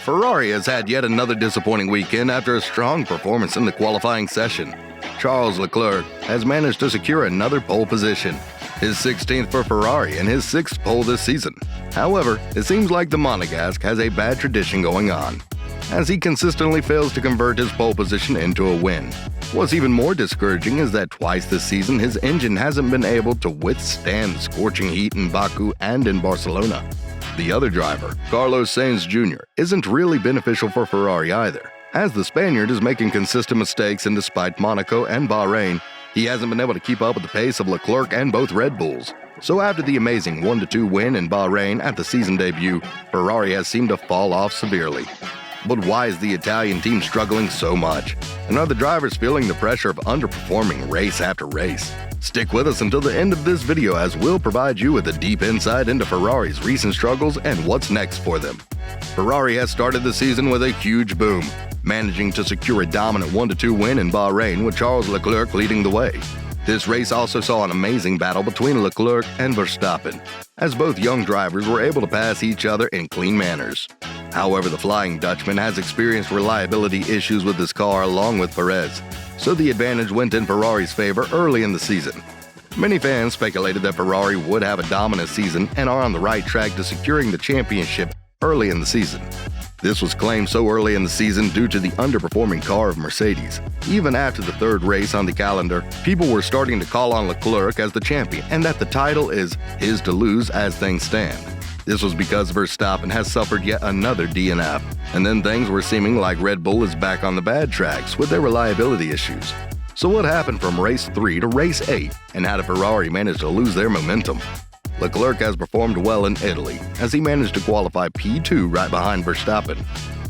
Ferrari has had yet another disappointing weekend after a strong performance in the qualifying session. Charles LeClerc has managed to secure another pole position, his 16th for Ferrari and his 6th pole this season. However, it seems like the Monegasque has a bad tradition going on, as he consistently fails to convert his pole position into a win. What's even more discouraging is that twice this season his engine hasn't been able to withstand the scorching heat in Baku and in Barcelona. The other driver, Carlos Sainz Jr., isn't really beneficial for Ferrari either, as the Spaniard is making consistent mistakes, and despite Monaco and Bahrain, he hasn't been able to keep up with the pace of Leclerc and both Red Bulls. So after the amazing 1-2 win in Bahrain at the season debut, Ferrari has seemed to fall off severely. But why is the Italian team struggling so much? And are the drivers feeling the pressure of underperforming race after race? Stick with us until the end of this video, as we'll provide you with a deep insight into Ferrari's recent struggles and what's next for them. Ferrari has started the season with a huge boom, managing to secure a dominant 1-2 win in Bahrain with Charles Leclerc leading the way. This race also saw an amazing battle between Leclerc and Verstappen, as both young drivers were able to pass each other in clean manners. However, the Flying Dutchman has experienced reliability issues with his car along with Perez, so the advantage went in Ferrari's favor early in the season. Many fans speculated that Ferrari would have a dominant season and are on the right track to securing the championship early in the season. This was claimed so early in the season due to the underperforming car of Mercedes. Even after the third race on the calendar, people were starting to call on Leclerc as the champion and that the title is his to lose as things stand. This was because Verstappen has suffered yet another DNF, and then things were seeming like Red Bull is back on the bad tracks with their reliability issues. So what happened from race 3 to race 8, and how did Ferrari manage to lose their momentum? Leclerc has performed well in Italy, as he managed to qualify P2 right behind Verstappen.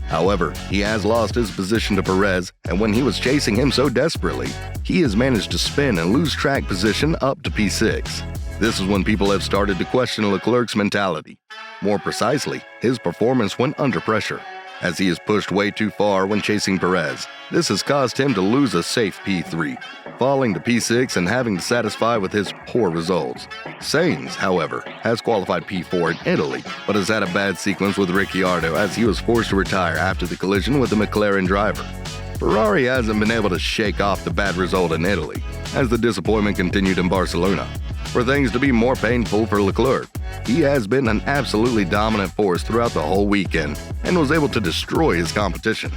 However, he has lost his position to Perez, and when he was chasing him so desperately, he has managed to spin and lose track position up to P6. This is when people have started to question Leclerc's mentality. More precisely, his performance when under pressure, as he is pushed way too far when chasing Perez. This has caused him to lose a safe P3, falling to P6 and having to satisfy with his poor results. Sainz, however, has qualified P4 in Italy, but has had a bad sequence with Ricciardo as he was forced to retire after the collision with the McLaren driver. Ferrari hasn't been able to shake off the bad result in Italy, as the disappointment continued in Barcelona. For things to be more painful for Leclerc, he has been an absolutely dominant force throughout the whole weekend and was able to destroy his competition.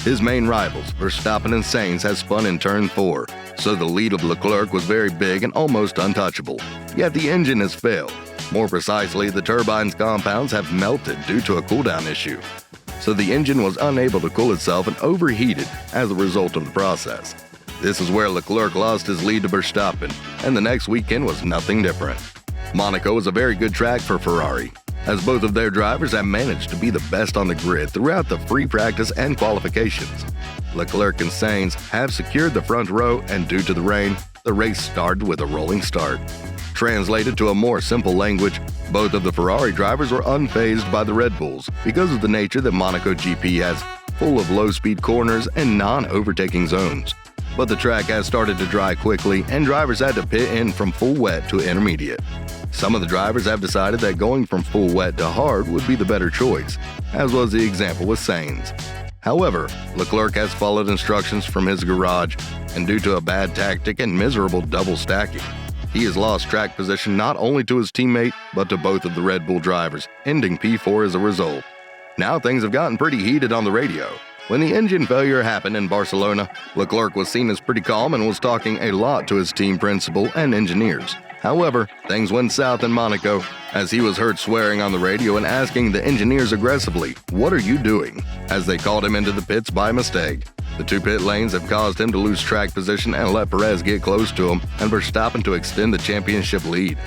His main rivals, Verstappen and Sainz, has spun in turn 4, so the lead of Leclerc was very big and almost untouchable. Yet the engine has failed. More precisely, the turbine's compounds have melted due to a cooldown issue. So the engine was unable to cool itself and overheated as a result of the process. This is where Leclerc lost his lead to Verstappen, and the next weekend was nothing different. Monaco is a very good track for Ferrari, as both of their drivers have managed to be the best on the grid throughout the free practice and qualifications. Leclerc and Sainz have secured the front row, and due to the rain, the race started with a rolling start. Translated to a more simple language, both of the Ferrari drivers were unfazed by the Red Bulls because of the nature that Monaco GP has, full of low-speed corners and non-overtaking zones. But the track has started to dry quickly, and drivers had to pit in from full wet to intermediate. Some of the drivers have decided that going from full wet to hard would be the better choice, as was the example with Sainz. However, Leclerc has followed instructions from his garage, and due to a bad tactic and miserable double stacking, he has lost track position not only to his teammate, but to both of the Red Bull drivers, ending P4 as a result. Now things have gotten pretty heated on the radio. When the engine failure happened in Barcelona, Leclerc was seen as pretty calm and was talking a lot to his team principal and engineers. However, things went south in Monaco, as he was heard swearing on the radio and asking the engineers aggressively, "What are you doing?" as they called him into the pits by mistake. The two pit lanes have caused him to lose track position and let Perez get close to him and Verstappen to extend the championship lead.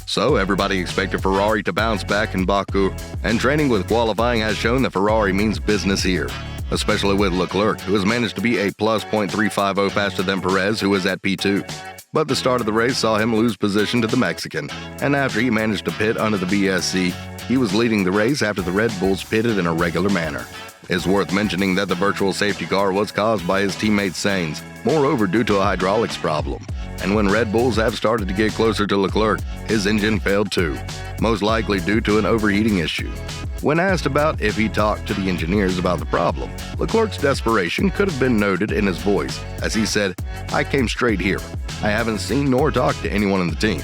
So everybody expected Ferrari to bounce back in Baku, and training with qualifying has shown that Ferrari means business here, especially with Leclerc, who has managed to be a plus .350 faster than Perez, who is at P2. But the start of the race saw him lose position to the Mexican, and after he managed to pit under the VSC, he was leading the race after the Red Bulls pitted in a regular manner. It's worth mentioning that the virtual safety car was caused by his teammate Sainz, moreover due to a hydraulics problem. And when Red Bulls have started to get closer to Leclerc, his engine failed too, most likely due to an overheating issue. When asked about if he talked to the engineers about the problem, Leclerc's desperation could have been noted in his voice, as he said, "I came straight here. I haven't seen nor talked to anyone in the team."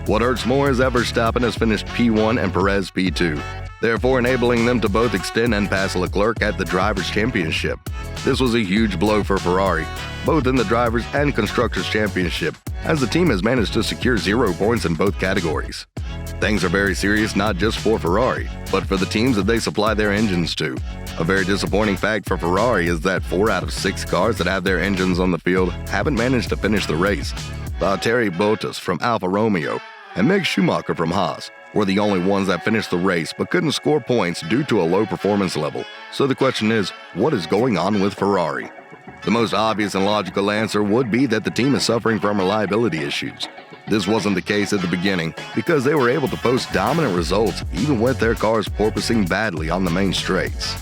What hurts more is that Verstappen has finished P1 and Perez P2, therefore enabling them to both extend and pass Leclerc at the Drivers' Championship. This was a huge blow for Ferrari, both in the Drivers' and Constructors' Championship, as the team has managed to secure 0 points in both categories. Things are very serious not just for Ferrari, but for the teams that they supply their engines to. A very disappointing fact for Ferrari is that 4 out of 6 cars that have their engines on the field haven't managed to finish the race. Valtteri Bottas from Alfa Romeo and Mick Schumacher from Haas were the only ones that finished the race but couldn't score points due to a low performance level. So the question is, what is going on with Ferrari? The most obvious and logical answer would be that the team is suffering from reliability issues. This wasn't the case at the beginning because they were able to post dominant results even with their cars porpoising badly on the main straights.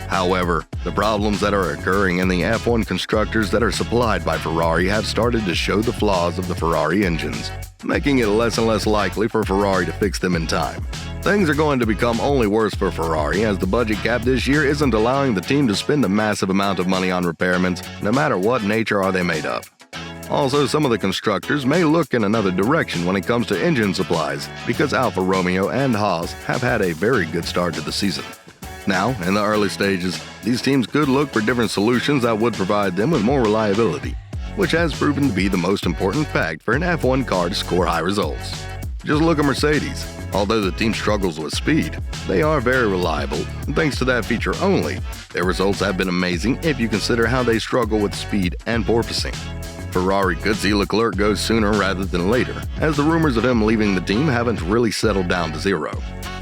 However, the problems that are occurring in the F1 constructors that are supplied by Ferrari have started to show the flaws of the Ferrari engines, making it less and less likely for Ferrari to fix them in time. Things are going to become only worse for Ferrari as the budget cap this year isn't allowing the team to spend a massive amount of money on repairments, no matter what nature are they made of. Also, some of the constructors may look in another direction when it comes to engine supplies because Alfa Romeo and Haas have had a very good start to the season. Now, in the early stages, these teams could look for different solutions that would provide them with more reliability, which has proven to be the most important fact for an F1 car to score high results. Just look at Mercedes. Although the team struggles with speed, they are very reliable, and thanks to that feature only, their results have been amazing if you consider how they struggle with speed and porpoising. Ferrari could see Leclerc go sooner rather than later, as the rumors of him leaving the team haven't really settled down to zero.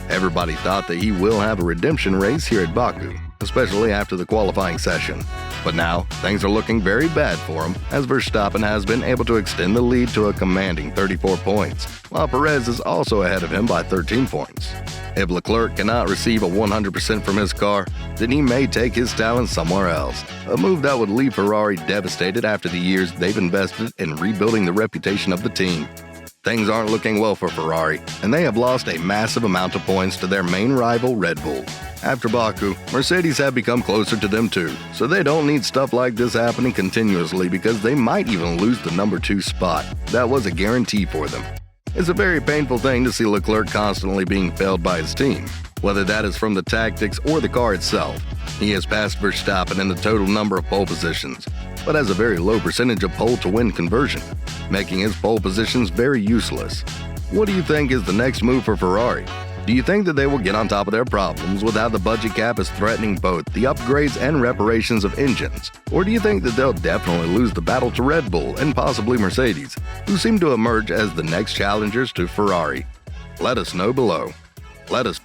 Everybody thought that he will have a redemption race here at Baku, especially after the qualifying session. But now, things are looking very bad for him, as Verstappen has been able to extend the lead to a commanding 34 points, while Perez is also ahead of him by 13 points. If Leclerc cannot receive a 100% from his car, then he may take his talent somewhere else, a move that would leave Ferrari devastated after the years they've invested in rebuilding the reputation of the team. Things aren't looking well for Ferrari, and they have lost a massive amount of points to their main rival, Red Bull. After Baku, Mercedes have become closer to them too, so they don't need stuff like this happening continuously because they might even lose the number 2 spot. That was a guarantee for them. It's a very painful thing to see Leclerc constantly being failed by his team, whether that is from the tactics or the car itself. He has passed Verstappen in the total number of pole positions, but has a very low percentage of pole-to-win conversion, making his pole positions very useless. What do you think is the next move for Ferrari? Do you think that they will get on top of their problems with how the budget cap is threatening both the upgrades and reparations of engines? Or do you think that they'll definitely lose the battle to Red Bull and possibly Mercedes, who seem to emerge as the next challengers to Ferrari? Let us know below. Let us